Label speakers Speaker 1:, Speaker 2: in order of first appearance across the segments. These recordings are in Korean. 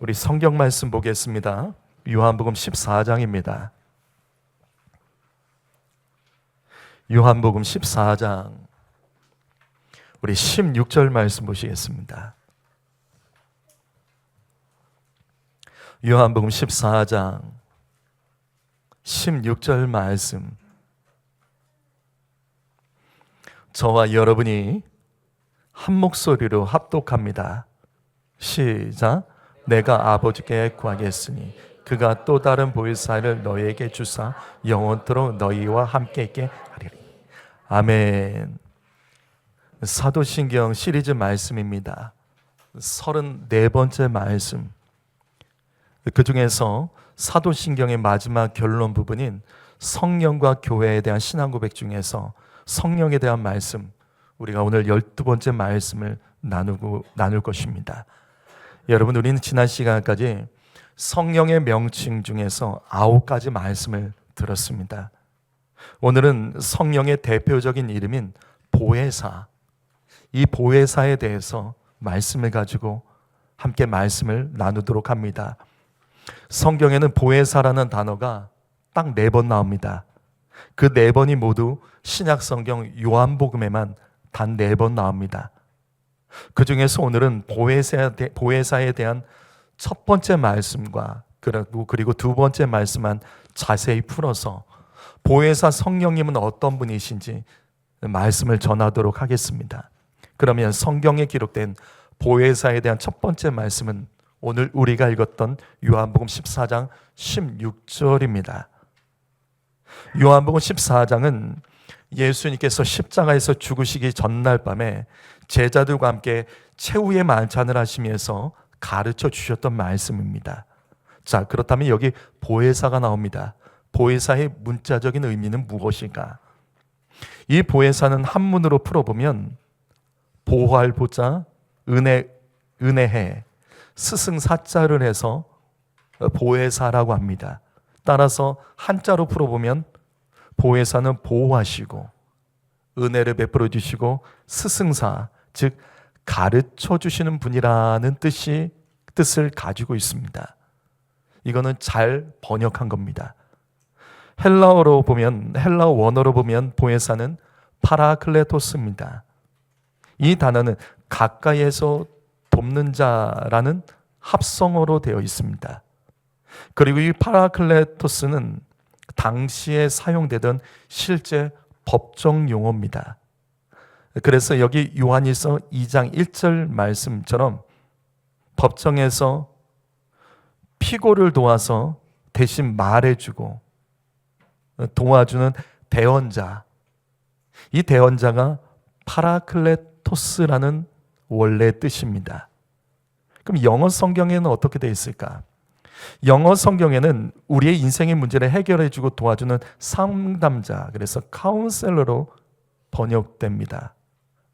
Speaker 1: 우리 성경 말씀 보겠습니다. 요한복음 14장입니다. 요한복음 14장 우리 16절 말씀 보시겠습니다. 요한복음 14장 16절 말씀. 저와 여러분이 한 목소리로 합독합니다. 시작. 내가 아버지께 구하겠으니 그가 또 다른 보혜사를 너희에게 주사 영원토록 너희와 함께 있게 하리니. 아멘. 사도신경 시리즈 말씀입니다. 34번째 말씀. 그 중에서 사도신경의 마지막 결론 부분인 성령과 교회에 대한 신앙 고백 중에서 성령에 대한 말씀, 우리가 오늘 12번째 말씀을 나눌 것입니다. 여러분, 우리는 지난 시간까지 성령의 명칭 중에서 9가지 말씀을 들었습니다. 오늘은 성령의 대표적인 이름인 보혜사, 이 보혜사에 대해서 말씀을 가지고 함께 말씀을 나누도록 합니다. 성경에는 보혜사라는 단어가 딱 4번 나옵니다. 그 4번이 모두 신약 성경 요한복음에만 단 4번 나옵니다. 그 중에서 오늘은 보혜사에 대한 첫 번째 말씀과 그리고 두 번째 말씀만 자세히 풀어서 보혜사 성령님은 어떤 분이신지 말씀을 전하도록 하겠습니다. 그러면 성경에 기록된 보혜사에 대한 첫 번째 말씀은 오늘 우리가 읽었던 요한복음 14장 16절입니다. 요한복음 14장은 예수님께서 십자가에서 죽으시기 전날 밤에 제자들과 함께 최후의 만찬을 하시면서 가르쳐 주셨던 말씀입니다. 자, 그렇다면 여기 보혜사가 나옵니다. 보혜사의 문자적인 의미는 무엇인가? 이 보혜사는 한문으로 풀어보면 보호할 보자, 은혜해, 스승사자를 해서 보혜사라고 합니다. 따라서 한자로 풀어보면 보혜사는 보호하시고 은혜를 베풀어 주시고 스승사, 즉 가르쳐 주시는 분이라는 뜻을 가지고 있습니다. 이거는 잘 번역한 겁니다. 헬라어 원어로 보면 보혜사는 파라클레토스입니다. 이 단어는 가까이에서 돕는 자라는 합성어로 되어 있습니다. 그리고 이 파라클레토스는 당시에 사용되던 실제 법정 용어입니다. 그래서 여기 요한일서 2장 1절 말씀처럼 법정에서 피고를 도와서 대신 말해주고 도와주는 대언자, 이 대언자가 파라클레토스라는 원래 뜻입니다. 그럼 영어 성경에는 어떻게 되어 있을까? 영어 성경에는 우리의 인생의 문제를 해결해주고 도와주는 상담자, 그래서 카운셀러로 번역됩니다.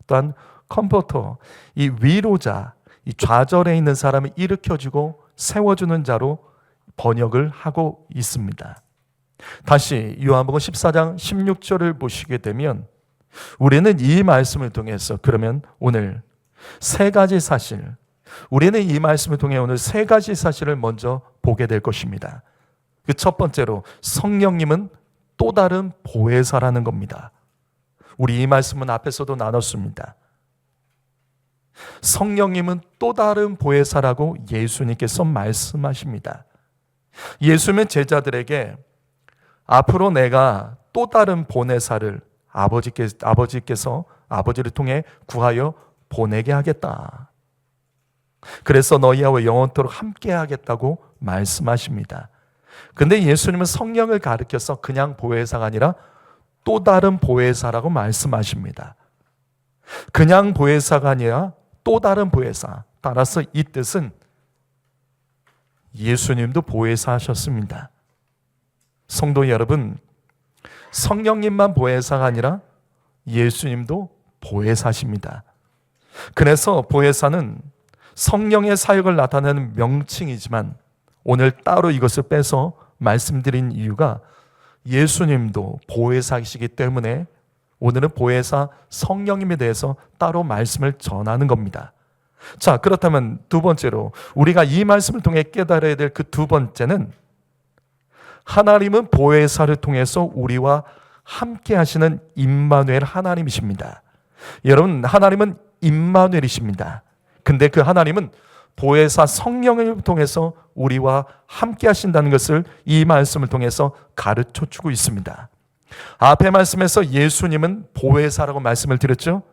Speaker 1: 또한 컴포터, 이 위로자, 이 좌절해 있는 사람을 일으켜주고 세워주는 자로 번역을 하고 있습니다. 다시 요한복음 14장 16절을 보시게 되면 우리는 이 말씀을 통해서 그러면 오늘 세 가지 사실, 우리는 이 말씀을 통해 오늘 세 가지 사실을 먼저 보게 될 것입니다. 그 첫 번째로 성령님은 또 다른 보혜사라는 겁니다. 우리 이 말씀은 앞에서도 나눴습니다. 성령님은 또 다른 보혜사라고 예수님께서 말씀하십니다. 예수님은 제자들에게 앞으로 내가 또 다른 보혜사를 아버지께서 아버지를 통해 구하여 보내게 하겠다. 그래서 너희와 영원토록 함께 하겠다고 말씀하십니다. 근데 예수님은 성령을 가리켜서 그냥 보혜사가 아니라 또 다른 보혜사라고 말씀하십니다. 그냥 보혜사가 아니라 또 다른 보혜사. 따라서 이 뜻은 예수님도 보혜사 하셨습니다. 성도 여러분, 성령님만 보혜사가 아니라 예수님도 보혜사십니다. 그래서 보혜사는 성령의 사역을 나타내는 명칭이지만 오늘 따로 이것을 빼서 말씀드린 이유가 예수님도 보혜사이시기 때문에 오늘은 보혜사 성령님에 대해서 따로 말씀을 전하는 겁니다. 자, 그렇다면 두 번째로 우리가 이 말씀을 통해 깨달아야 될 그 두 번째는 하나님은 보혜사를 통해서 우리와 함께 하시는 임마누엘 하나님이십니다. 여러분, 하나님은 임마누엘이십니다. 근데 그 하나님은 보혜사 성령을 통해서 우리와 함께 하신다는 것을 이 말씀을 통해서 가르쳐 주고 있습니다. 앞의 말씀에서 예수님은 보혜사라고 말씀을 드렸죠.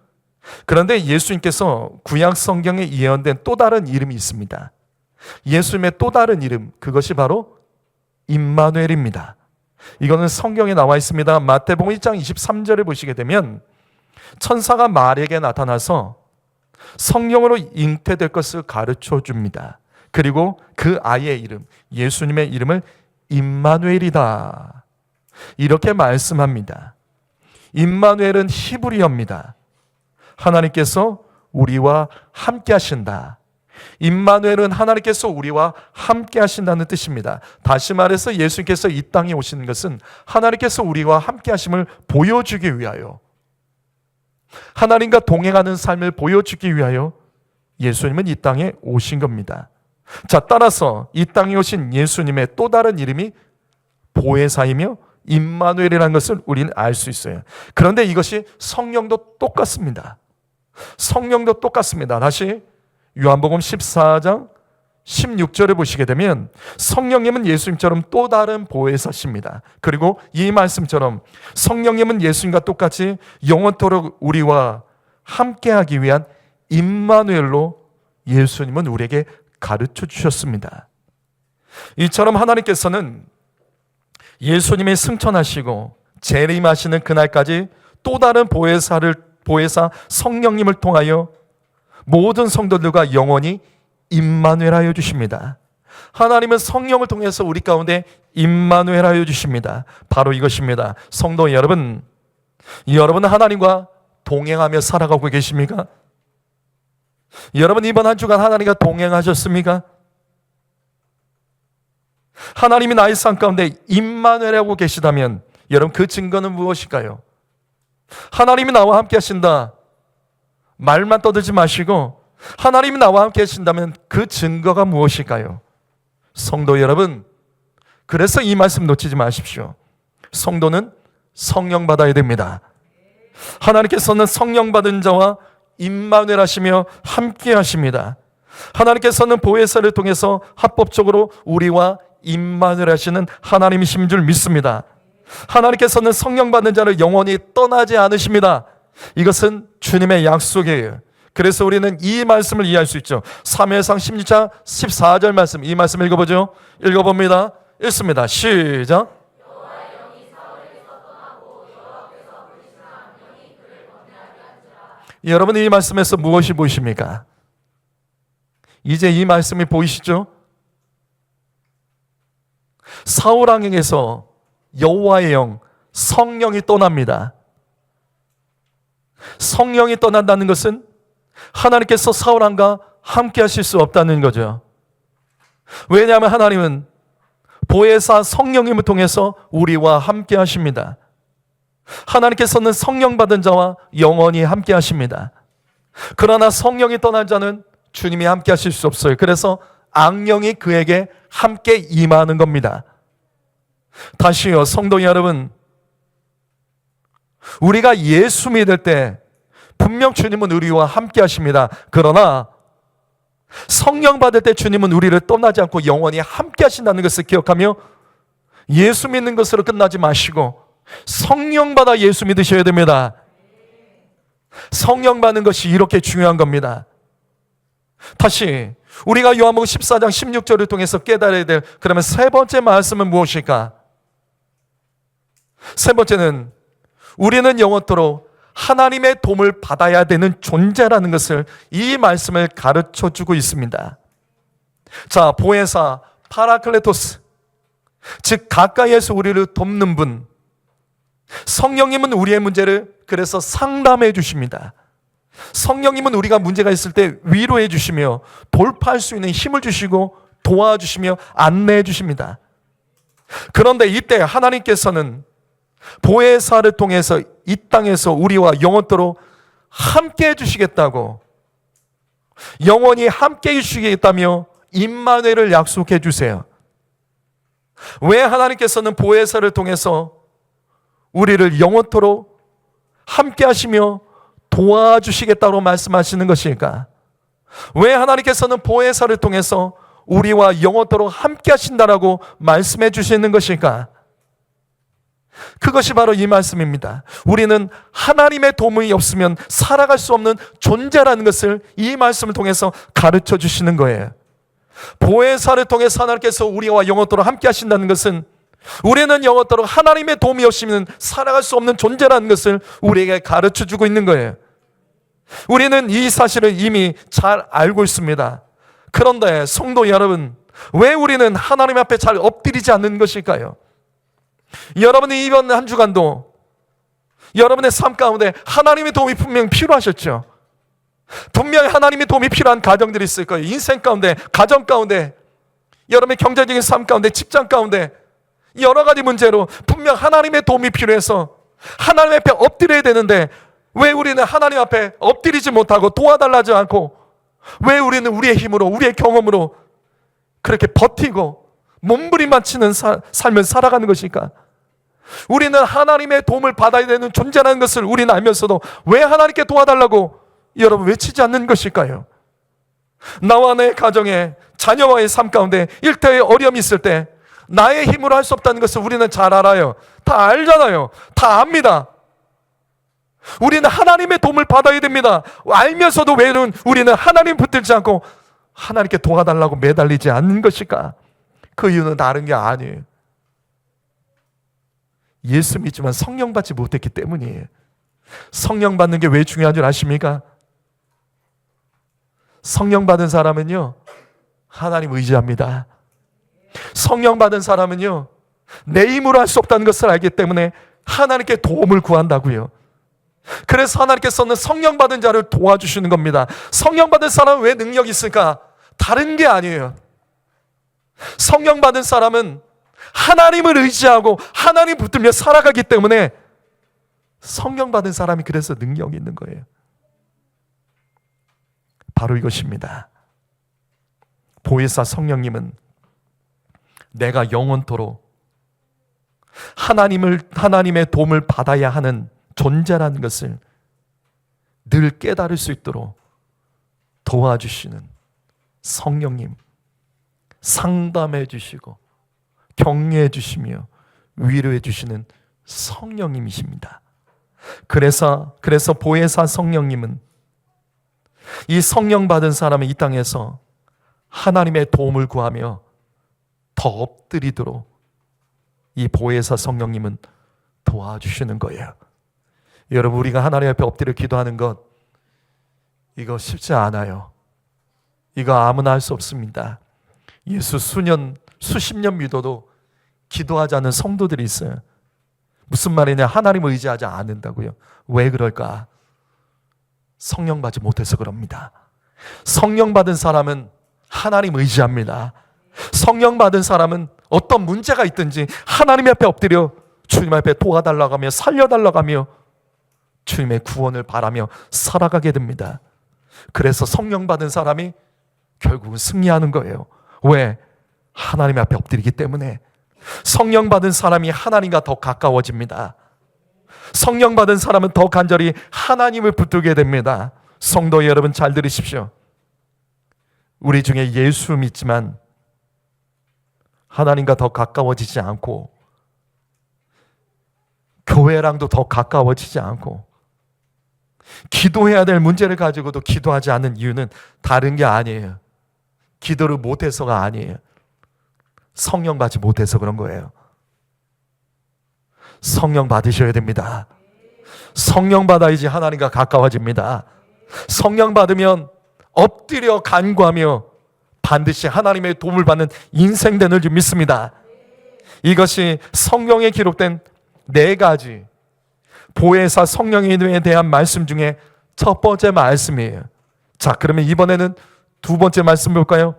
Speaker 1: 그런데 예수님께서 구약 성경에 예언된 또 다른 이름이 있습니다. 예수님의 또 다른 이름, 그것이 바로 임마누엘입니다. 이거는 성경에 나와 있습니다. 마태복음 1장 23절을 보시게 되면 천사가 마리아에게 나타나서 성령으로 잉태될 것을 가르쳐 줍니다. 그리고 그 아이의 이름, 예수님의 이름을 임마누엘이다, 이렇게 말씀합니다. 임마누엘은 히브리어입니다. 하나님께서 우리와 함께 하신다. 임마누엘은 하나님께서 우리와 함께 하신다는 뜻입니다. 다시 말해서 예수님께서 이 땅에 오신 것은 하나님께서 우리와 함께 하심을 보여주기 위하여, 하나님과 동행하는 삶을 보여주기 위하여 예수님은 이 땅에 오신 겁니다. 자, 따라서 이 땅에 오신 예수님의 또 다른 이름이 보혜사이며 임마누엘이라는 것을 우리는 알 수 있어요. 그런데 이것이 성령도 똑같습니다. 성령도 똑같습니다. 다시 요한복음 14장 16절을 보시게 되면 성령님은 예수님처럼 또 다른 보혜사십니다. 그리고 이 말씀처럼 성령님은 예수님과 똑같이 영원토록 우리와 함께하기 위한 임마누엘로 예수님은 우리에게 가르쳐 주셨습니다. 이처럼 하나님께서는 예수님이 승천하시고 재림하시는 그날까지 또 다른 보혜사 성령님을 통하여 모든 성도들과 영원히 임마누엘 하여 주십니다. 하나님은 성령을 통해서 우리 가운데 임마누엘 하여 주십니다. 바로 이것입니다. 성도 여러분, 여러분은 하나님과 동행하며 살아가고 계십니까? 여러분, 이번 한 주간 하나님과 동행하셨습니까? 하나님이 나의 삶 가운데 임마누엘 하고 계시다면 여러분, 그 증거는 무엇일까요? 하나님이 나와 함께 하신다, 말만 떠들지 마시고 하나님이 나와 함께 하신다면 그 증거가 무엇일까요? 성도 여러분, 그래서 이 말씀 놓치지 마십시오. 성도는 성령 받아야 됩니다. 하나님께서는 성령 받은 자와 임마누엘 하시며 함께 하십니다. 하나님께서는 보혜사를 통해서 합법적으로 우리와 임마누엘 하시는 하나님이신 줄 믿습니다. 하나님께서는 성령 받는 자를 영원히 떠나지 않으십니다. 이것은 주님의 약속이에요. 그래서 우리는 이 말씀을 이해할 수 있죠. 사무엘상 16장 14절 말씀, 이 말씀 읽어보죠. 읽어봅니다. 읽습니다. 시작. 여러분, 이 말씀에서 무엇이 보이십니까? 이제 이 말씀이 보이시죠? 사울 왕에게서 여호와의 영, 성령이 떠납니다. 성령이 떠난다는 것은 하나님께서 사울 왕과 함께 하실 수 없다는 거죠. 왜냐하면 하나님은 보혜사 성령님을 통해서 우리와 함께 하십니다. 하나님께서는 성령 받은 자와 영원히 함께 하십니다. 그러나 성령이 떠난 자는 주님이 함께 하실 수 없어요. 그래서 악령이 그에게 함께 임하는 겁니다. 다시요, 성도 여러분, 우리가 예수 믿을 때 분명 주님은 우리와 함께 하십니다. 그러나 성령 받을 때 주님은 우리를 떠나지 않고 영원히 함께 하신다는 것을 기억하며 예수 믿는 것으로 끝나지 마시고 성령 받아 예수 믿으셔야 됩니다. 성령 받는 것이 이렇게 중요한 겁니다. 다시 우리가 요한복음 14장 16절을 통해서 깨달아야 될 그러면 세 번째 말씀은 무엇일까? 세 번째는 우리는 영원토록 하나님의 도움을 받아야 되는 존재라는 것을 이 말씀을 가르쳐 주고 있습니다. 자, 보혜사 파라클레토스, 즉 가까이에서 우리를 돕는 분, 성령님은 우리의 문제를 그래서 상담해 주십니다. 성령님은 우리가 문제가 있을 때 위로해 주시며 돌파할 수 있는 힘을 주시고 도와주시며 안내해 주십니다. 그런데 이때 하나님께서는 보혜사를 통해서 이 땅에서 우리와 영원토록 함께 해주시겠다고 영원히 함께 해주시겠다며 임마누엘을 약속해 주세요. 왜 하나님께서는 보혜사를 통해서 우리를 영원토록 함께 하시며 도와주시겠다고 말씀하시는 것일까? 왜 하나님께서는 보혜사를 통해서 우리와 영원토록 함께 하신다라고 말씀해 주시는 것일까? 그것이 바로 이 말씀입니다. 우리는 하나님의 도움이 없으면 살아갈 수 없는 존재라는 것을 이 말씀을 통해서 가르쳐 주시는 거예요. 보혜사를 통해서 하나님께서 우리와 영원토록 함께 하신다는 것은 우리는 영원토록 하나님의 도움이 없이는 살아갈 수 없는 존재라는 것을 우리에게 가르쳐 주고 있는 거예요. 우리는 이 사실을 이미 잘 알고 있습니다. 그런데 성도 여러분, 왜 우리는 하나님 앞에 잘 엎드리지 않는 것일까요? 여러분이 이번 한 주간도 여러분의 삶 가운데 하나님의 도움이 분명히 필요하셨죠. 분명히 하나님의 도움이 필요한 가정들이 있을 거예요. 인생 가운데, 가정 가운데, 여러분의 경제적인 삶 가운데, 직장 가운데 여러 가지 문제로 분명 하나님의 도움이 필요해서 하나님 앞에 엎드려야 되는데 왜 우리는 하나님 앞에 엎드리지 못하고 도와달라지 않고 왜 우리는 우리의 힘으로, 우리의 경험으로 그렇게 버티고 몸부림만 치는 삶을 살아가는 것일까? 우리는 하나님의 도움을 받아야 되는 존재라는 것을 우리는 알면서도 왜 하나님께 도와달라고 여러분 외치지 않는 것일까요? 나와 내 가정에, 자녀와의 삶 가운데 일터에 어려움이 있을 때 나의 힘으로 할 수 없다는 것을 우리는 잘 알아요. 다 알잖아요. 다 압니다. 우리는 하나님의 도움을 받아야 됩니다. 알면서도 왜 우리는 하나님 붙들지 않고 하나님께 도와달라고 매달리지 않는 것일까? 그 이유는 다른 게 아니에요. 예수 믿지만 성령 받지 못했기 때문이에요. 성령 받는 게 왜 중요한 줄 아십니까? 성령 받은 사람은요, 하나님 의지합니다. 성령 받은 사람은요, 내 힘으로 할 수 없다는 것을 알기 때문에 하나님께 도움을 구한다고요. 그래서 하나님께서는 성령 받은 자를 도와주시는 겁니다. 성령 받은 사람은 왜 능력이 있을까? 다른 게 아니에요. 성령 받은 사람은 하나님을 의지하고 하나님 붙들며 살아가기 때문에 성령 받은 사람이 그래서 능력이 있는 거예요. 바로 이것입니다. 보혜사 성령님은 내가 영원토록 하나님의 도움을 받아야 하는 존재라는 것을 늘 깨달을 수 있도록 도와주시는 성령님, 상담해 주시고 격려해 주시며 위로해 주시는 성령님이십니다. 그래서 보혜사 성령님은 이 성령 받은 사람은 이 땅에서 하나님의 도움을 구하며 더 엎드리도록 이 보혜사 성령님은 도와주시는 거예요. 여러분, 우리가 하나님 앞에 엎드려 기도하는 것, 이거 쉽지 않아요. 이거 아무나 할 수 없습니다. 예수 수십 년 믿어도 기도하지 않는 성도들이 있어요. 무슨 말이냐? 하나님을 의지하지 않는다고요. 왜 그럴까? 성령 받지 못해서 그럽니다. 성령 받은 사람은 하나님 의지합니다. 성령 받은 사람은 어떤 문제가 있든지 하나님 앞에 엎드려 주님 앞에 도와달라고 하며 살려달라고 하며 주님의 구원을 바라며 살아가게 됩니다. 그래서 성령 받은 사람이 결국은 승리하는 거예요. 왜? 하나님 앞에 엎드리기 때문에. 성령 받은 사람이 하나님과 더 가까워집니다. 성령 받은 사람은 더 간절히 하나님을 붙들게 됩니다. 성도 여러분, 잘 들으십시오. 우리 중에 예수 믿지만 하나님과 더 가까워지지 않고 교회랑도 더 가까워지지 않고 기도해야 될 문제를 가지고도 기도하지 않는 이유는 다른 게 아니에요. 기도를 못해서가 아니에요. 성령 받지 못해서 그런 거예요. 성령 받으셔야 됩니다. 성령 받아야지 하나님과 가까워집니다. 성령 받으면 엎드려 간구하며 반드시 하나님의 도움을 받는 인생 되는 줄 믿습니다. 이것이 성경에 기록된 4가지 보혜사 성령에 대한 말씀 중에 첫 번째 말씀이에요. 자, 그러면 이번에는 두 번째 말씀 볼까요?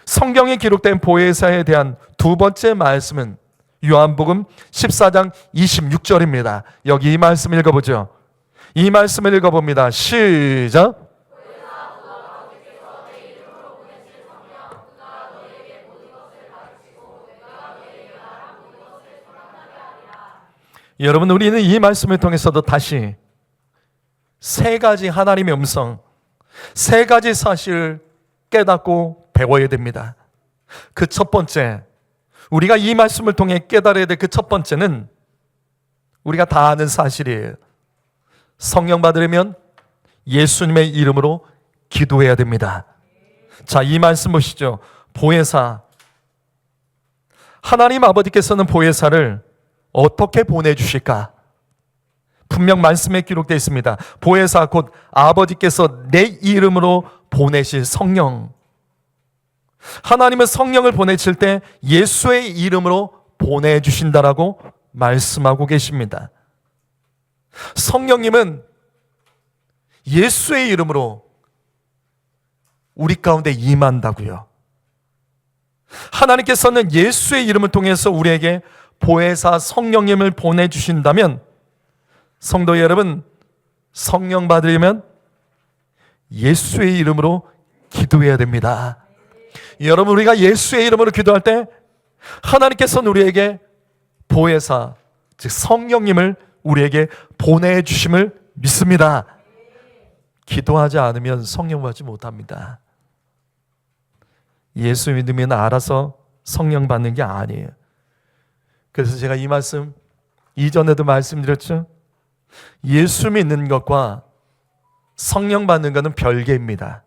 Speaker 1: 성경에 기록된 보혜사에 대한 두 번째 말씀은 요한복음 14장 26절입니다. 여기 이 말씀 읽어보죠. 이 말씀을 읽어봅니다. 시작. 여러분, 우리는 이 말씀을 통해서도 다시 세 가지 하나님의 음성, 세 가지 사실을 깨닫고 배워야 됩니다. 그 첫 번째, 우리가 이 말씀을 통해 깨달아야 될 그 첫 번째는 우리가 다 아는 사실이에요. 성령 받으려면 예수님의 이름으로 기도해야 됩니다. 자, 이 말씀 보시죠. 보혜사. 하나님 아버지께서는 보혜사를 어떻게 보내주실까? 분명 말씀에 기록되어 있습니다. 보혜사 곧 아버지께서 내 이름으로 보내실 성령. 하나님은 성령을 보내실 때 예수의 이름으로 보내주신다라고 말씀하고 계십니다. 성령님은 예수의 이름으로 우리 가운데 임한다고요. 하나님께서는 예수의 이름을 통해서 우리에게 보혜사 성령님을 보내주신다면, 성도 여러분, 성령 받으려면 예수의 이름으로 기도해야 됩니다. 여러분, 우리가 예수의 이름으로 기도할 때 하나님께서는 우리에게 보혜사, 즉 성령님을 우리에게 보내주심을 믿습니다. 기도하지 않으면 성령 받지 못합니다. 예수 믿으면 알아서 성령 받는 게 아니에요. 그래서 제가 이 말씀 이전에도 말씀드렸죠. 예수 믿는 것과 성령 받는 것은 별개입니다.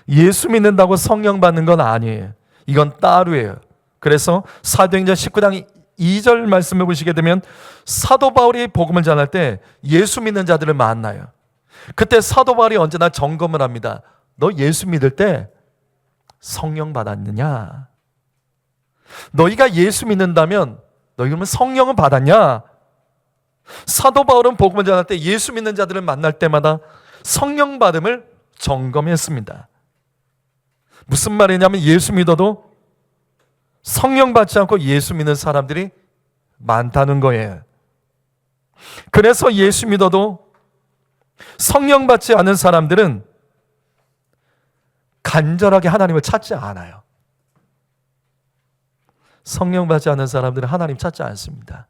Speaker 1: 예수 믿는다고 성령 받는 건 아니에요. 이건 따로예요. 그래서 사도행전 19장 2절 말씀을 보시게 되면 사도 바울이 복음을 전할 때 예수 믿는 자들을 만나요. 그때 사도 바울이 언제나 점검을 합니다. 너 예수 믿을 때 성령 받았느냐? 너희가 예수 믿는다면 너희 그러면 성령은 받았냐? 사도 바울은 복음을 전할 때 예수 믿는 자들을 만날 때마다 성령 받음을 점검했습니다. 무슨 말이냐면 예수 믿어도 성령 받지 않고 예수 믿는 사람들이 많다는 거예요. 그래서 예수 믿어도 성령 받지 않은 사람들은 간절하게 하나님을 찾지 않아요. 성령 받지 않는 사람들은 하나님 찾지 않습니다.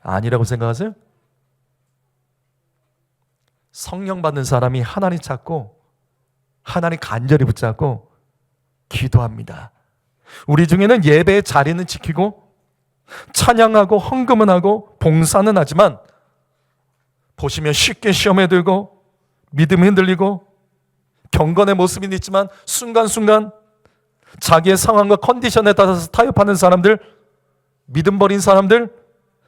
Speaker 1: 아니라고 생각하세요? 성령 받는 사람이 하나님 찾고 하나님 간절히 붙잡고 기도합니다. 우리 중에는 예배의 자리는 지키고 찬양하고 헌금은 하고 봉사는 하지만 보시면 쉽게 시험에 들고 믿음이 흔들리고 경건의 모습이 있지만 순간순간 자기의 상황과 컨디션에 따라서 타협하는 사람들, 믿음 버린 사람들,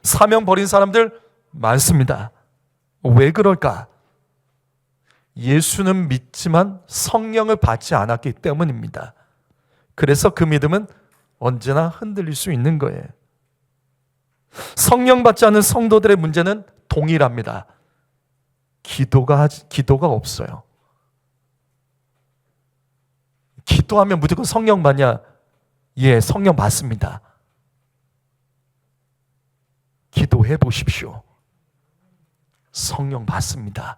Speaker 1: 사명 버린 사람들 많습니다. 왜 그럴까? 예수는 믿지만 성령을 받지 않았기 때문입니다. 그래서 그 믿음은 언제나 흔들릴 수 있는 거예요. 성령 받지 않은 성도들의 문제는 동일합니다. 기도가 없어요. 기도하면 무조건 성령 받냐? 예, 성령 받습니다. 기도해 보십시오. 성령 받습니다.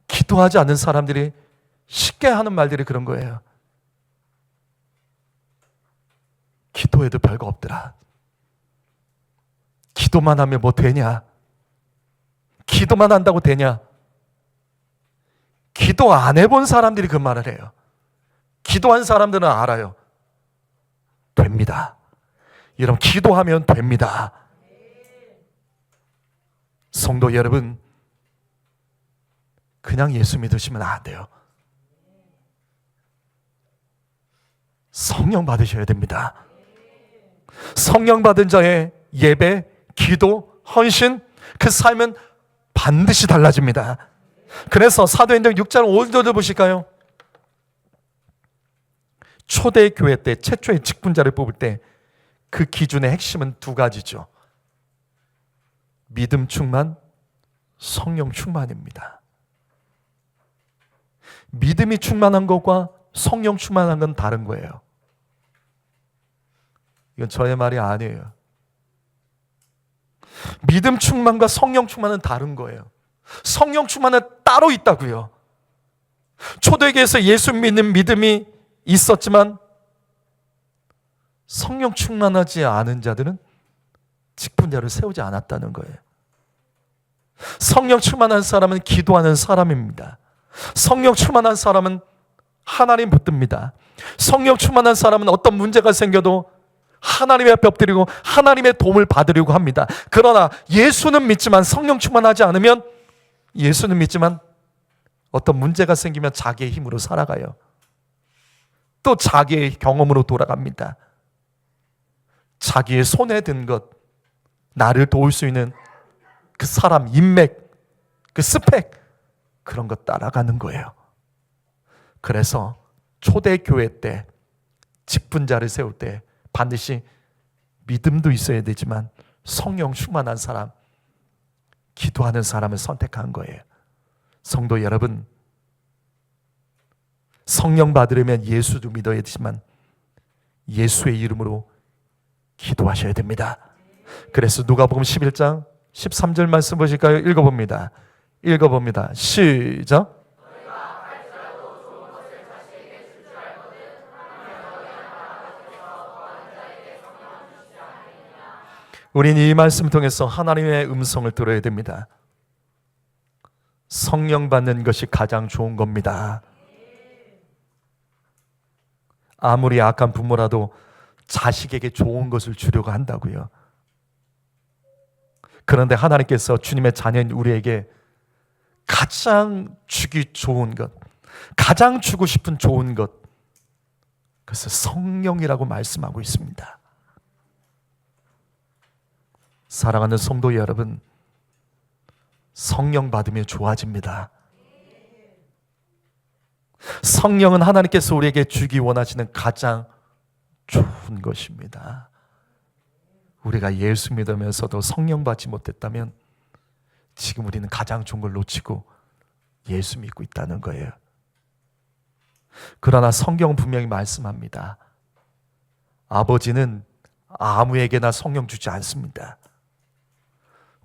Speaker 1: 기도하지 않는 사람들이 쉽게 하는 말들이 그런 거예요. 기도해도 별거 없더라. 기도만 하면 뭐 되냐? 기도만 한다고 되냐? 기도 안 해본 사람들이 그 말을 해요. 기도한 사람들은 알아요. 됩니다. 여러분, 기도하면 됩니다. 성도 여러분, 그냥 예수 믿으시면 안 돼요. 성령 받으셔야 됩니다. 성령 받은 자의 예배, 기도, 헌신, 그 삶은 반드시 달라집니다. 그래서 사도행전 6장 5절을 보실까요? 초대교회 때 최초의 직분자를 뽑을 때 그 기준의 핵심은 두 가지죠. 믿음 충만, 성령 충만입니다. 믿음이 충만한 것과 성령 충만한 건 다른 거예요. 이건 저의 말이 아니에요. 믿음 충만과 성령 충만은 다른 거예요. 성령 충만은 따로 있다고요. 초대교회에서 예수 믿는 믿음이 있었지만 성령 충만하지 않은 자들은 직분자를 세우지 않았다는 거예요. 성령 충만한 사람은 기도하는 사람입니다. 성령 충만한 사람은 하나님 붙듭니다. 성령 충만한 사람은 어떤 문제가 생겨도 하나님의 앞에 엎드리고 하나님의 도움을 받으려고 합니다. 그러나 예수는 믿지만 성령 충만하지 않으면, 예수는 믿지만 어떤 문제가 생기면 자기의 힘으로 살아가요. 또 자기의 경험으로 돌아갑니다. 자기의 손에 든 것, 나를 도울 수 있는 그 사람, 인맥, 그 스펙, 그런 것 따라가는 거예요. 그래서 초대교회 때 직분자를 세울 때 반드시 믿음도 있어야 되지만 성령 충만한 사람, 기도하는 사람을 선택한 거예요. 성도 여러분, 성령 받으려면 예수도 믿어야 되지만 예수의 이름으로 기도하셔야 됩니다. 그래서 누가복음 11장 13절 말씀 보실까요? 읽어봅니다. 시작. 우리는 이 말씀을 통해서 하나님의 음성을 들어야 됩니다. 성령 받는 것이 가장 좋은 겁니다. 아무리 악한 부모라도 자식에게 좋은 것을 주려고 한다고요. 그런데 하나님께서 주님의 자녀인 우리에게 가장 주기 좋은 것, 가장 주고 싶은 좋은 것, 그래서 성령이라고 말씀하고 있습니다. 사랑하는 성도 여러분, 성령 받으면 좋아집니다. 성령은 하나님께서 우리에게 주기 원하시는 가장 좋은 것입니다. 우리가 예수 믿으면서도 성령 받지 못했다면 지금 우리는 가장 좋은 걸 놓치고 예수 믿고 있다는 거예요. 그러나 성경은 분명히 말씀합니다. 아버지는 아무에게나 성령 주지 않습니다.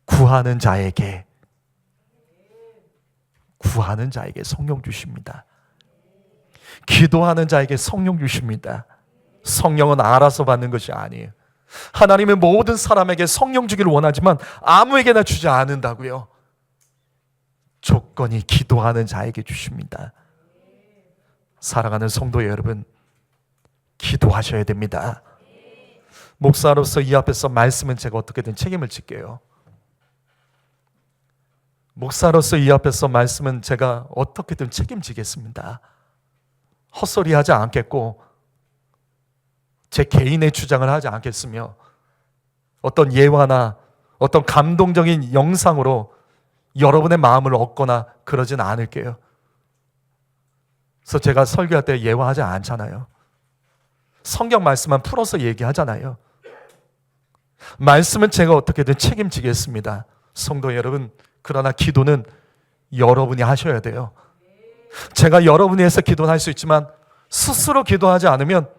Speaker 1: 구하는 자에게 성령 주십니다. 기도하는 자에게 성령 주십니다. 성령은 알아서 받는 것이 아니에요. 하나님은 모든 사람에게 성령 주기를 원하지만 아무에게나 주지 않는다고요. 조건이 기도하는 자에게 주십니다. 사랑하는 성도 여러분, 기도하셔야 됩니다. 목사로서 이 앞에서 말씀은 제가 어떻게든 책임을 질게요. 목사로서 이 앞에서 말씀은 제가 어떻게든 책임지겠습니다. 헛소리하지 않겠고 제 개인의 주장을 하지 않겠으며 어떤 예화나 어떤 감동적인 영상으로 여러분의 마음을 얻거나 그러진 않을게요. 그래서 제가 설교할 때 예화하지 않잖아요. 성경 말씀만 풀어서 얘기하잖아요. 말씀은 제가 어떻게든 책임지겠습니다. 성도 여러분, 그러나 기도는 여러분이 하셔야 돼요. 제가 여러분이 해서 기도는 할 수 있지만 스스로 기도하지 않으면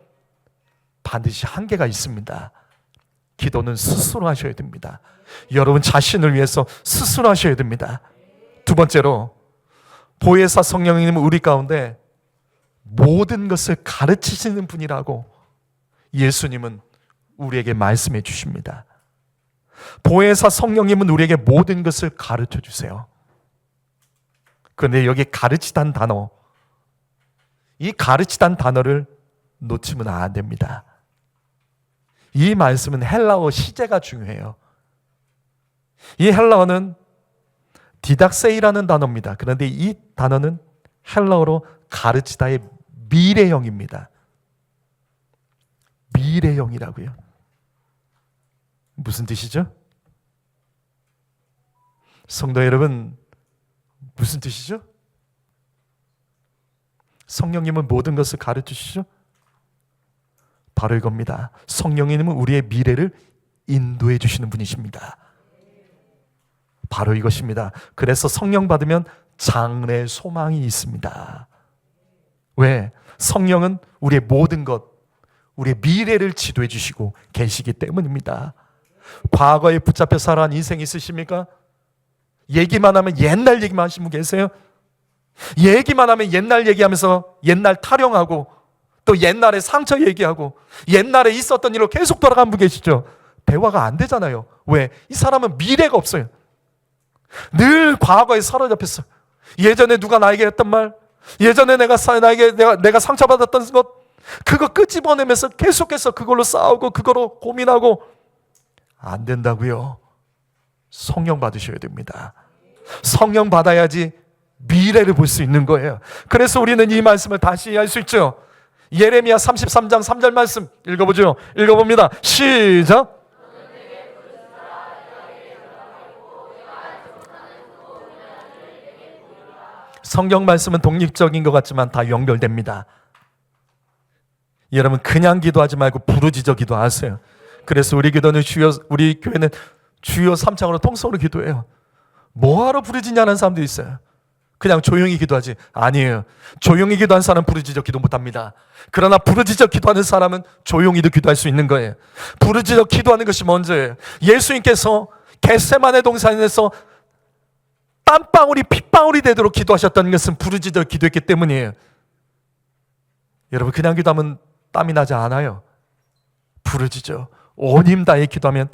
Speaker 1: 반드시 한계가 있습니다. 기도는 스스로 하셔야 됩니다. 여러분 자신을 위해서 스스로 하셔야 됩니다. 두 번째로, 보혜사 성령님은 우리 가운데 모든 것을 가르치시는 분이라고 예수님은 우리에게 말씀해 주십니다. 보혜사 성령님은 우리에게 모든 것을 가르쳐 주세요. 그런데 여기 가르치다는 단어, 이 가르치다는 단어를 놓치면 안 됩니다. 이 말씀은 헬라어 시제가 중요해요. 이 헬라어는 디닥세이라는 단어입니다. 그런데 이 단어는 헬라어로 가르치다의 미래형입니다. 미래형이라고요. 무슨 뜻이죠? 성도 여러분, 무슨 뜻이죠? 성령님은 모든 것을 가르치시죠? 바로 이겁니다. 성령님은 우리의 미래를 인도해 주시는 분이십니다. 바로 이것입니다. 그래서 성령 받으면 장래 소망이 있습니다. 왜? 성령은 우리의 모든 것, 우리의 미래를 지도해 주시고 계시기 때문입니다. 과거에 붙잡혀 살아온 인생 있으십니까? 얘기만 하면 옛날 얘기만 하시는 분 계세요? 얘기만 하면 옛날 얘기하면서 옛날 타령하고 또 옛날에 상처 얘기하고 옛날에 있었던 일로 계속 돌아가는 분 계시죠? 대화가 안 되잖아요. 왜? 이 사람은 미래가 없어요. 늘 과거에 사로잡혔어. 예전에 누가 나에게 했던 말, 예전에 내가 상처받았던 것, 그거 끄집어내면서 계속해서 그걸로 싸우고 그걸로 고민하고. 안 된다고요. 성령 받으셔야 됩니다. 성령 받아야지 미래를 볼 수 있는 거예요. 그래서 우리는 이 말씀을 다시 할 수 있죠. 예레미야 33장 3절 말씀 읽어보죠. 읽어봅니다. 시작. 성경 말씀은 독립적인 것 같지만 다 연결됩니다. 여러분 그냥 기도하지 말고 부르짖어 기도하세요. 그래서 우리 교회는 주여 3창으로 통성으로 기도해요. 뭐하러 부르짖냐는 사람도 있어요. 그냥 조용히 기도하지. 아니에요. 조용히 기도하는 사람은 부르짖어 기도 못합니다. 그러나 부르짖어 기도하는 사람은 조용히도 기도할 수 있는 거예요. 부르짖어 기도하는 것이 먼저예요. 예수님께서 겟세마네 동산에서 땀방울이 핏방울이 되도록 기도하셨다는 것은 부르짖어 기도했기 때문이에요. 여러분 그냥 기도하면 땀이 나지 않아요. 부르짖어 온 힘 다해 기도하면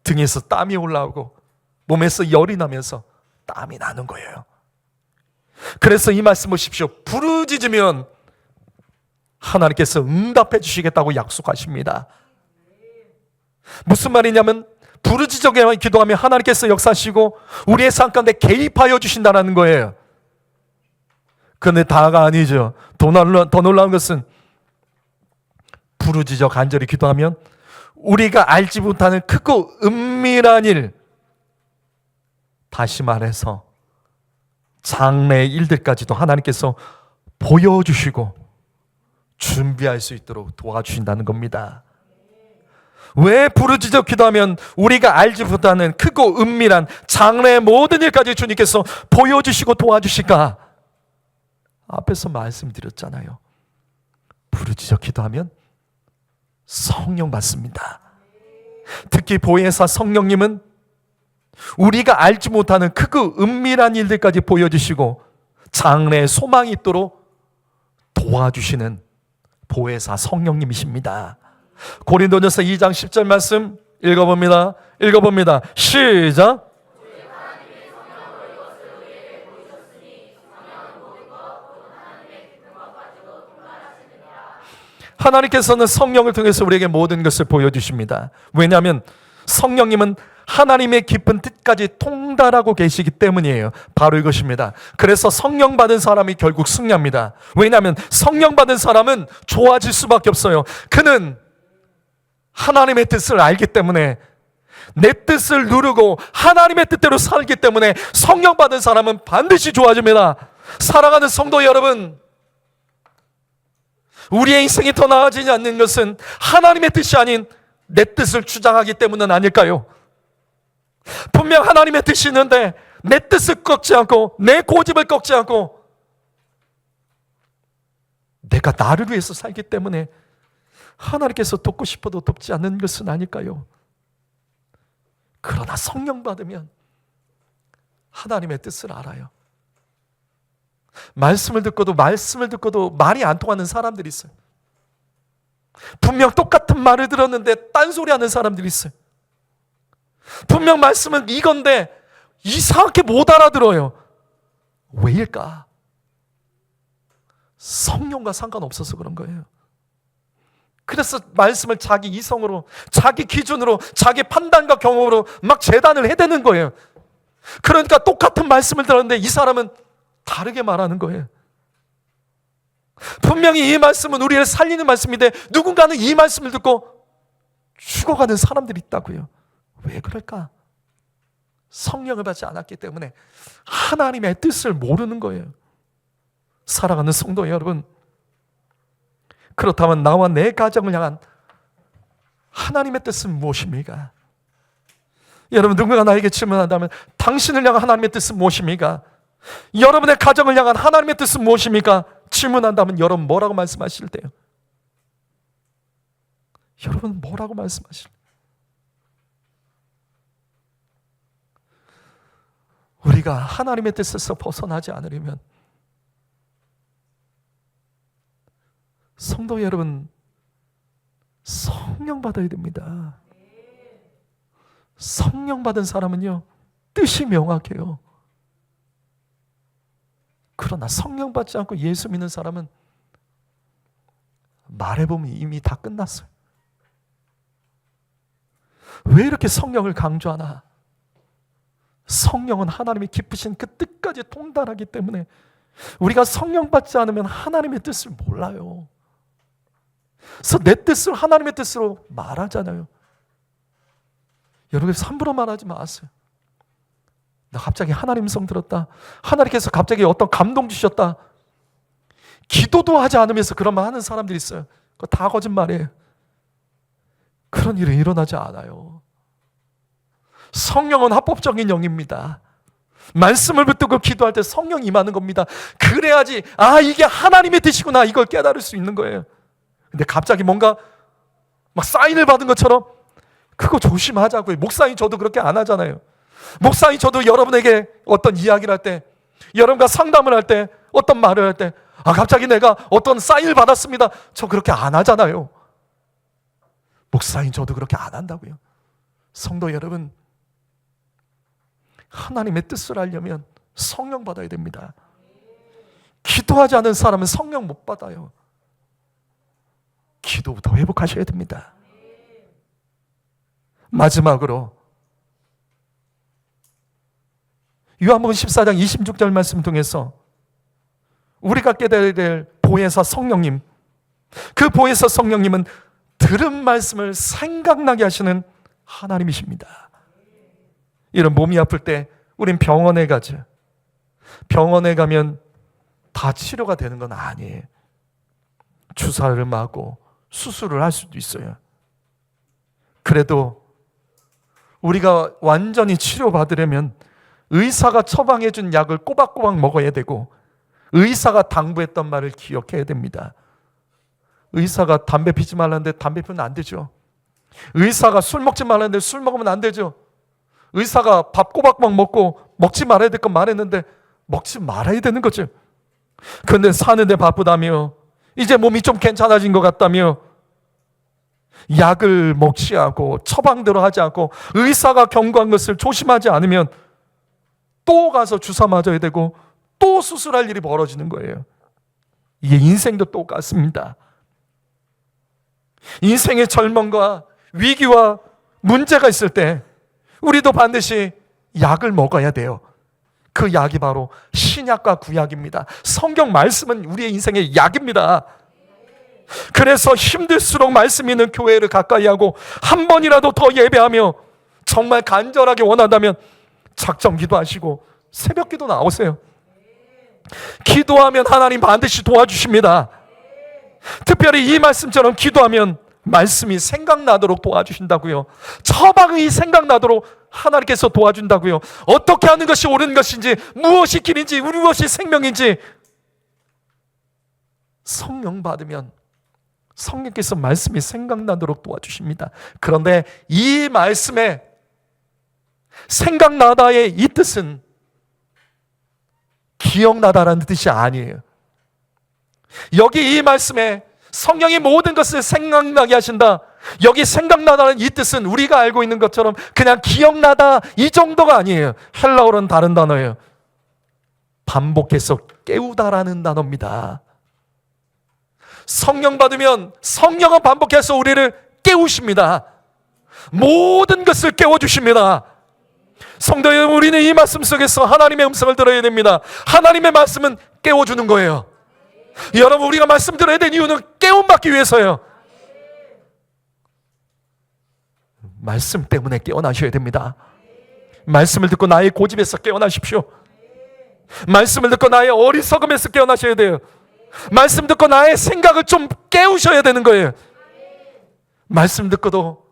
Speaker 1: 등에서 땀이 올라오고 몸에서 열이 나면서 땀이 나는 거예요. 그래서 이 말씀 보십시오. 부르짖으면 하나님께서 응답해 주시겠다고 약속하십니다. 무슨 말이냐면 부르짖어 기도하면 하나님께서 역사하시고 우리의 삶 가운데 개입하여 주신다는 거예요. 그런데 다가 아니죠. 더 놀라운 것은 부르짖어 간절히 기도하면 우리가 알지 못하는 크고 은밀한 일, 다시 말해서 장래의 일들까지도 하나님께서 보여주시고 준비할 수 있도록 도와주신다는 겁니다. 왜 부르짖어 기도하면 우리가 알지 못하는 크고 은밀한 장래의 모든 일까지 주님께서 보여주시고 도와주실까? 앞에서 말씀드렸잖아요. 부르짖어 기도하면 성령 받습니다. 특히 보혜사 성령님은 우리가 알지 못하는 크고 은밀한 일들까지 보여주시고 장래의 소망이 있도록 도와주시는 보혜사 성령님이십니다. 고린도전서 2장 10절 말씀 읽어봅니다. 시작. 하나님께서는 성령을 통해서 우리에게 모든 것을 보여주십니다. 왜냐하면 성령님은 하나님의 깊은 뜻까지 통달하고 계시기 때문이에요. 바로 이것입니다. 그래서 성령 받은 사람이 결국 승리합니다. 왜냐하면 성령 받은 사람은 좋아질 수밖에 없어요. 그는 하나님의 뜻을 알기 때문에, 내 뜻을 누르고 하나님의 뜻대로 살기 때문에 성령 받은 사람은 반드시 좋아집니다. 사랑하는 성도 여러분, 우리의 인생이 더 나아지지 않는 것은 하나님의 뜻이 아닌 내 뜻을 주장하기 때문은 아닐까요? 분명 하나님의 뜻이 있는데 내 뜻을 꺾지 않고 내 고집을 꺾지 않고 내가 나를 위해서 살기 때문에 하나님께서 돕고 싶어도 돕지 않는 것은 아닐까요? 그러나 성령 받으면 하나님의 뜻을 알아요. 말씀을 듣고도 말이 안 통하는 사람들이 있어요. 분명 똑같은 말을 들었는데 딴소리 하는 사람들이 있어요. 분명 말씀은 이건데 이상하게 못 알아들어요. 왜일까? 성령과 상관없어서 그런 거예요. 그래서 말씀을 자기 이성으로, 자기 기준으로, 자기 판단과 경험으로 막 재단을 해대는 거예요. 그러니까 똑같은 말씀을 들었는데 이 사람은 다르게 말하는 거예요. 분명히 이 말씀은 우리를 살리는 말씀인데 누군가는 이 말씀을 듣고 죽어가는 사람들이 있다고요. 왜 그럴까? 성령을 받지 않았기 때문에 하나님의 뜻을 모르는 거예요. 사랑하는 성도 여러분, 그렇다면 나와 내 가정을 향한 하나님의 뜻은 무엇입니까? 여러분, 누군가 나에게 질문한다면 당신을 향한 하나님의 뜻은 무엇입니까? 여러분의 가정을 향한 하나님의 뜻은 무엇입니까? 질문한다면 여러분 뭐라고 말씀하실 때요? 여러분 뭐라고 말씀하실래요? 우리가 하나님의 뜻에서 벗어나지 않으려면 성도 여러분, 성령 받아야 됩니다. 성령 받은 사람은요, 뜻이 명확해요. 그러나 성령 받지 않고 예수 믿는 사람은 말해보면 이미 다 끝났어요. 왜 이렇게 성령을 강조하나? 성령은 하나님이 기쁘신 그 뜻까지 통달하기 때문에 우리가 성령 받지 않으면 하나님의 뜻을 몰라요. 그래서 내 뜻을 하나님의 뜻으로 말하잖아요. 여러분, 함부로 말하지 마세요. 나 갑자기 하나님 성 들었다, 하나님께서 갑자기 어떤 감동 주셨다, 기도도 하지 않으면서 그런 말 하는 사람들이 있어요. 그거 다 거짓말이에요. 그런 일은 일어나지 않아요. 성령은 합법적인 영입니다. 말씀을 붙들고 기도할 때 성령 임하는 겁니다. 그래야지 이게 하나님의 뜻이구나, 이걸 깨달을 수 있는 거예요. 근데 갑자기 뭔가 막 사인을 받은 것처럼, 그거 조심하자고요. 목사님 저도 그렇게 안 하잖아요. 목사님 저도 여러분에게 어떤 이야기를 할 때, 여러분과 상담을 할 때, 어떤 말을 할 때 갑자기 내가 어떤 사인을 받았습니다, 저 그렇게 안 하잖아요. 목사님 저도 그렇게 안 한다고요. 성도 여러분, 하나님의 뜻을 알려면 성령 받아야 됩니다. 기도하지 않은 사람은 성령 못 받아요. 기도부터 회복하셔야 됩니다. 마지막으로 요한복음 14장 26절 말씀 통해서 우리가 깨달아야 될 보혜사 성령님, 그 보혜사 성령님은 들은 말씀을 생각나게 하시는 하나님이십니다. 이런 몸이 아플 때 우린 병원에 가죠. 병원에 가면 다 치료가 되는 건 아니에요. 주사를 맞고 수술을 할 수도 있어요. 그래도 우리가 완전히 치료받으려면 의사가 처방해 준 약을 꼬박꼬박 먹어야 되고, 의사가 당부했던 말을 기억해야 됩니다. 의사가 담배 피지 말라는데 담배 피우면 안 되죠. 의사가 술 먹지 말라는데 술 먹으면 안 되죠. 의사가 밥 꼬박꼬박 먹고 먹지 말아야 될 건 말했는데 먹지 말아야 되는 거죠. 그런데 사는데 바쁘다며, 이제 몸이 좀 괜찮아진 것 같다며 약을 먹지 않고 처방대로 하지 않고 의사가 경고한 것을 조심하지 않으면 또 가서 주사 맞아야 되고 또 수술할 일이 벌어지는 거예요. 이게 인생도 똑같습니다. 인생의 절망과 위기와 문제가 있을 때 우리도 반드시 약을 먹어야 돼요. 그 약이 바로 신약과 구약입니다. 성경 말씀은 우리의 인생의 약입니다. 그래서 힘들수록 말씀 있는 교회를 가까이 하고 한 번이라도 더 예배하며, 정말 간절하게 원한다면 작정 기도하시고 새벽 기도 나오세요. 기도하면 하나님 반드시 도와주십니다. 특별히 이 말씀처럼 기도하면 말씀이 생각나도록 도와주신다고요. 처방이 생각나도록 하나님께서 도와준다고요. 어떻게 하는 것이 옳은 것인지, 무엇이 길인지, 무엇이 생명인지 성령 받으면 성령께서 말씀이 생각나도록 도와주십니다. 그런데 이 말씀에 생각나다의 이 뜻은 기억나다라는 뜻이 아니에요. 여기 이 말씀에 성령이 모든 것을 생각나게 하신다, 여기 생각나다는 이 뜻은 우리가 알고 있는 것처럼 그냥 기억나다 이 정도가 아니에요. 헬라어로는 다른 단어예요. 반복해서 깨우다라는 단어입니다. 성령 받으면 성령은 반복해서 우리를 깨우십니다. 모든 것을 깨워주십니다. 성도 여러분, 우리는 이 말씀 속에서 하나님의 음성을 들어야 됩니다. 하나님의 말씀은 깨워주는 거예요. 여러분, 우리가 말씀 들어야 되는 이유는 깨움받기 위해서예요. 말씀 때문에 깨어나셔야 됩니다. 말씀을 듣고 나의 고집에서 깨어나십시오. 말씀을 듣고 나의 어리석음에서 깨어나셔야 돼요. 말씀 듣고 나의 생각을 좀 깨우셔야 되는 거예요. 말씀 듣고도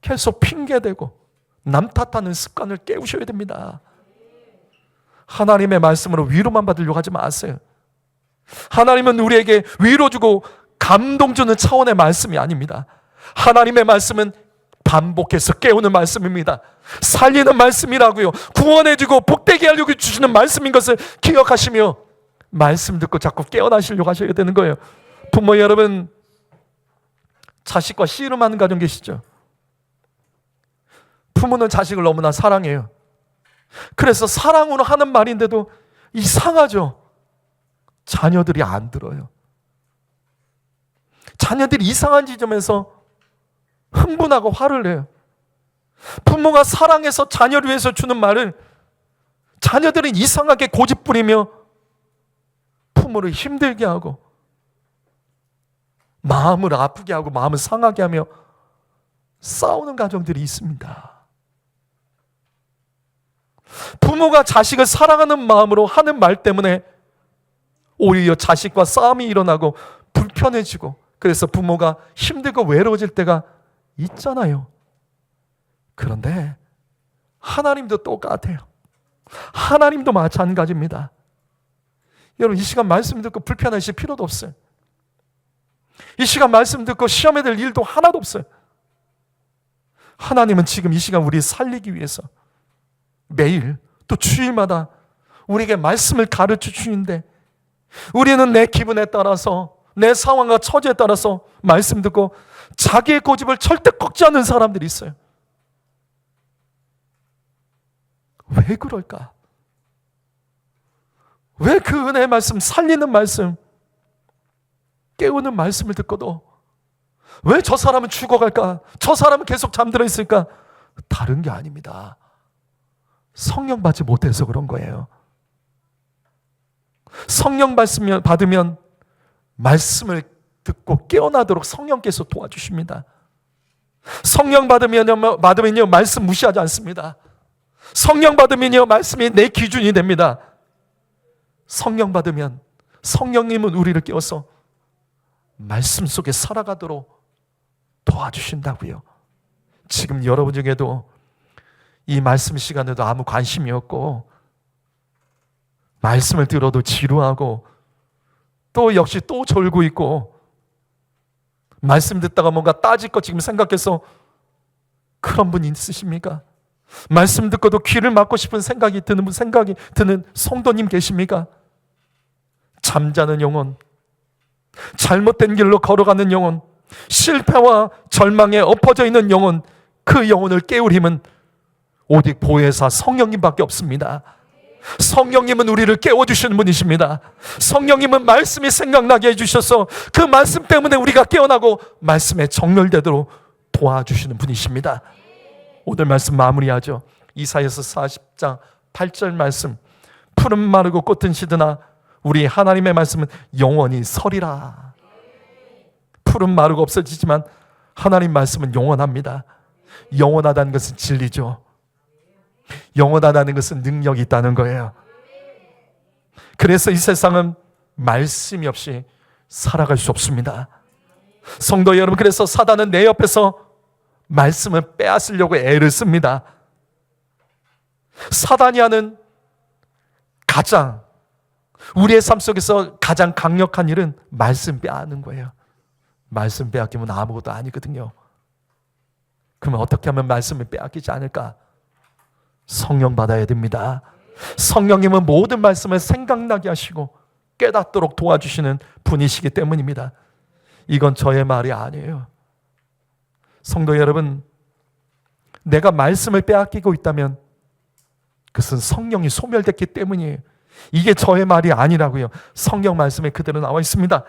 Speaker 1: 계속 핑계대고 남 탓하는 습관을 깨우셔야 됩니다. 하나님의 말씀으로 위로만 받으려고 하지 마세요. 하나님은 우리에게 위로 주고 감동 주는 차원의 말씀이 아닙니다. 하나님의 말씀은 반복해서 깨우는 말씀입니다. 살리는 말씀이라고요. 구원해주고 복되게 하려고 주시는 말씀인 것을 기억하시며 말씀 듣고 자꾸 깨어나시려고 하셔야 되는 거예요. 부모 여러분, 자식과 씨름하는 가정 계시죠? 부모는 자식을 너무나 사랑해요. 그래서 사랑으로 하는 말인데도 이상하죠? 자녀들이 안 들어요. 자녀들이 이상한 지점에서 흥분하고 화를 내요. 부모가 사랑해서 자녀를 위해서 주는 말을 자녀들은 이상하게 고집부리며 부모를 힘들게 하고 마음을 아프게 하고 마음을 상하게 하며 싸우는 가정들이 있습니다. 부모가 자식을 사랑하는 마음으로 하는 말 때문에 오히려 자식과 싸움이 일어나고 불편해지고, 그래서 부모가 힘들고 외로워질 때가 있잖아요. 그런데 하나님도 똑같아요. 하나님도 마찬가지입니다. 여러분, 이 시간 말씀 듣고 불편하실 필요도 없어요. 이 시간 말씀 듣고 시험에 될 일도 하나도 없어요. 하나님은 지금 이 시간 우리 살리기 위해서 매일 또 주일마다 우리에게 말씀을 가르쳐 주시는데, 우리는 내 기분에 따라서 내 상황과 처지에 따라서 말씀 듣고 자기의 고집을 절대 꺾지 않는 사람들이 있어요. 왜 그럴까? 왜 그 은혜의 말씀, 살리는 말씀, 깨우는 말씀을 듣고도 왜 저 사람은 죽어갈까? 저 사람은 계속 잠들어 있을까? 다른 게 아닙니다. 성령 받지 못해서 그런 거예요. 성령 받으면 말씀을 듣고 깨어나도록 성령께서 도와주십니다. 성령 받으면요 말씀 무시하지 않습니다. 성령 받으면요 말씀이 내 기준이 됩니다. 성령 받으면 성령님은 우리를 깨워서 말씀 속에 살아가도록 도와주신다고요. 지금 여러분 중에도 이 말씀 시간에도 아무 관심이 없고 말씀을 들어도 지루하고 또 역시 또 졸고 있고 말씀 듣다가 뭔가 따질 것 지금 생각해서 그런 분 있으십니까? 말씀 듣고도 귀를 막고 싶은 생각이 드는 성도님 계십니까? 잠자는 영혼, 잘못된 길로 걸어가는 영혼, 실패와 절망에 엎어져 있는 영혼, 그 영혼을 깨울 힘은 오직 보혜사 성령님밖에 없습니다. 성령님은 우리를 깨워주시는 분이십니다. 성령님은 말씀이 생각나게 해주셔서 그 말씀 때문에 우리가 깨어나고 말씀에 정렬되도록 도와주시는 분이십니다. 오늘 말씀 마무리하죠. 이사야서 40장 8절 말씀, 푸른 마르고 꽃은 시드나 우리 하나님의 말씀은 영원히 서리라. 푸른 마르고 없어지지만 하나님 말씀은 영원합니다. 영원하다는 것은 진리죠. 영원하다는 것은 능력이 있다는 거예요. 그래서 이 세상은 말씀이 없이 살아갈 수 없습니다. 성도 여러분, 그래서 사단은 내 옆에서 말씀을 빼앗으려고 애를 씁니다. 사단이 하는 가장 우리의 삶 속에서 가장 강력한 일은 말씀 빼앗는 거예요. 말씀 빼앗기면 아무것도 아니거든요. 그러면 어떻게 하면 말씀을 빼앗기지 않을까? 성령 받아야 됩니다. 성령님은 모든 말씀을 생각나게 하시고 깨닫도록 도와주시는 분이시기 때문입니다. 이건 저의 말이 아니에요. 성도 여러분, 내가 말씀을 빼앗기고 있다면 그것은 성령이 소멸됐기 때문이에요. 이게 저의 말이 아니라고요. 성령 말씀에 그대로 나와 있습니다.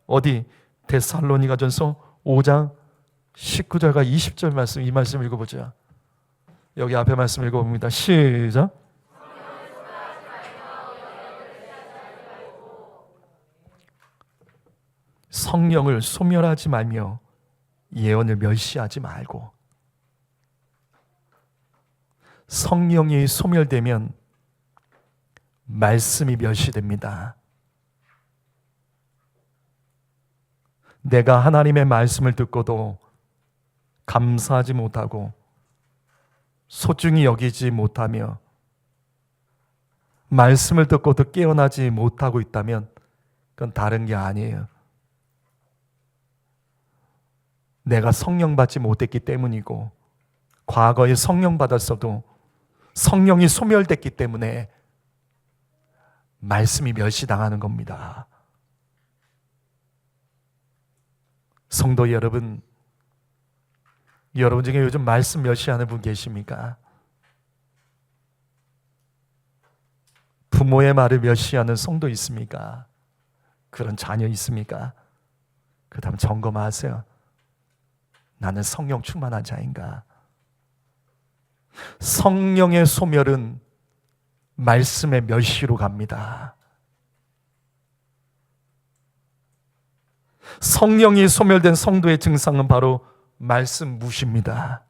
Speaker 1: 어디? 데살로니가전서 5장 19절과 20절 말씀, 이 말씀 읽어보죠. 여기 앞에 말씀 읽어봅니다. 시작. 성령을 소멸하지 말며 예언을 멸시하지 말고. 성령이 소멸되면 말씀이 멸시됩니다. 내가 하나님의 말씀을 듣고도 감사하지 못하고 소중히 여기지 못하며 말씀을 듣고도 깨어나지 못하고 있다면 그건 다른 게 아니에요. 내가 성령 받지 못했기 때문이고, 과거에 성령 받았어도 성령이 소멸됐기 때문에 말씀이 멸시당하는 겁니다. 성도 여러분, 여러분 중에 요즘 말씀 멸시하는 분 계십니까? 부모의 말을 멸시하는 성도 있습니까? 그런 자녀 있습니까? 그 다음 점검하세요. 나는 성령 충만한 자인가? 성령의 소멸은 말씀의 멸시로 갑니다. 성령이 소멸된 성도의 증상은 바로 말씀 무시입니다.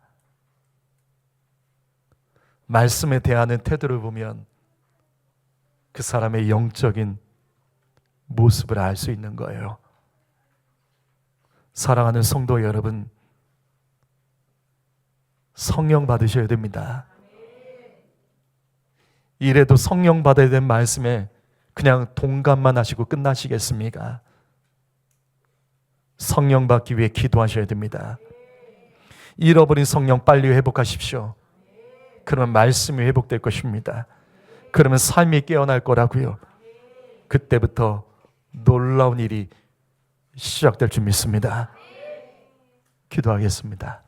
Speaker 1: 말씀에 대하는 태도를 보면 그 사람의 영적인 모습을 알 수 있는 거예요. 사랑하는 성도 여러분, 성령 받으셔야 됩니다. 이래도 성령 받아야 될 말씀에 그냥 동감만 하시고 끝나시겠습니까? 성령 받기 위해 기도하셔야 됩니다. 잃어버린 성령 빨리 회복하십시오. 그러면 말씀이 회복될 것입니다. 그러면 삶이 깨어날 거라고요. 그때부터 놀라운 일이 시작될 줄 믿습니다. 기도하겠습니다.